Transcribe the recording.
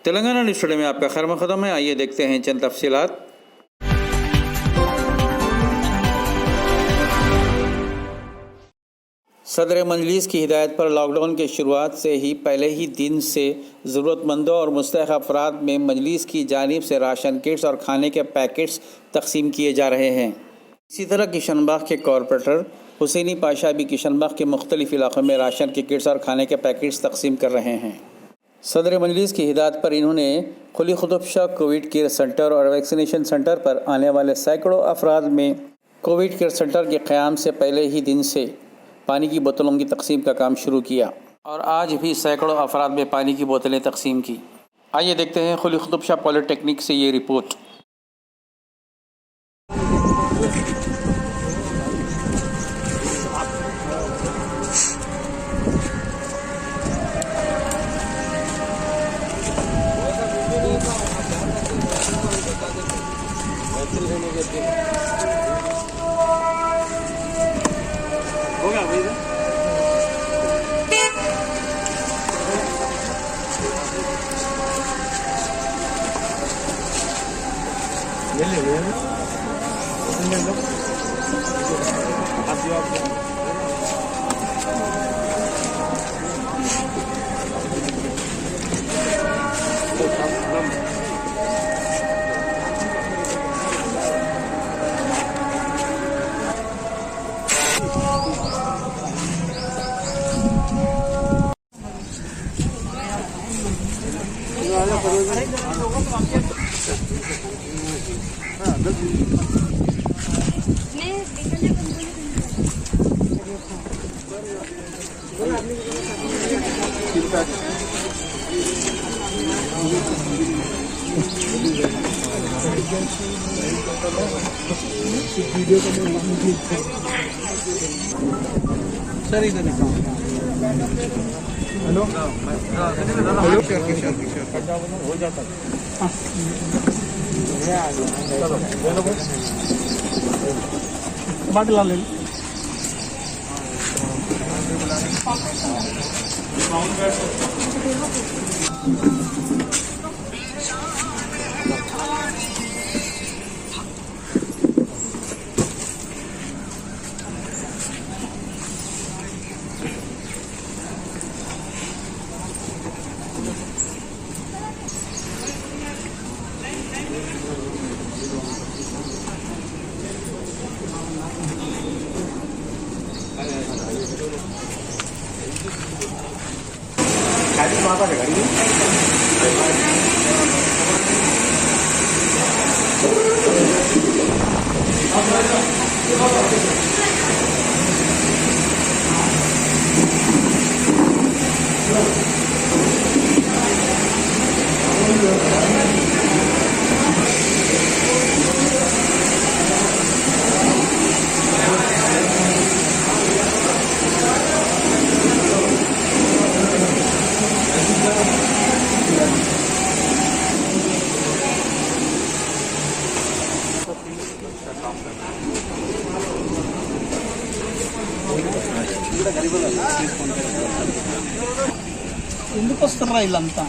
Telangana news today में आपका खैर मक़दम है। आइए देखते हैं चंद तफसीलात। सदर मजलिस की हिदायत पर लॉकडाउन की शुरुआत से ही पहले ही दिन से ज़रूरतमंदों और मुस्तहक़ अफराद में मजलिस की जानिब से राशन किट्स और खाने के पैकेट्स तकसीम किए जा रहे हैं। इसी तरह किशनबाग के कॉरपोरेटर हुसैनी पाशा भी किशनबाग के मुख्तलिफ इलाक़ों में राशन के किट्स और खाने के पैकेट्स तकसीम कर रहे हैं। सदर मजलिस की हिदायत पर इन्होंने खुली खुतब शाह कोविड केयर सेंटर और वैक्सीनेशन सेंटर पर आने वाले सैकड़ों अफराद में कोविड केयर सेंटर के क़याम से पहले ही दिन से पानी की बोतलों की तकसीम का काम शुरू किया और आज भी सैकड़ों अफराद में पानी की बोतलें तकसीम की। आइए देखते हैं खुली खुतब शाह पॉलिटेक्निक से ये रिपोर्ट। होगा भाई ले सर इधर हेलो हेलो हो जाता बात ला ले ఎందుకు వస్తారా వీళ్ళంతా?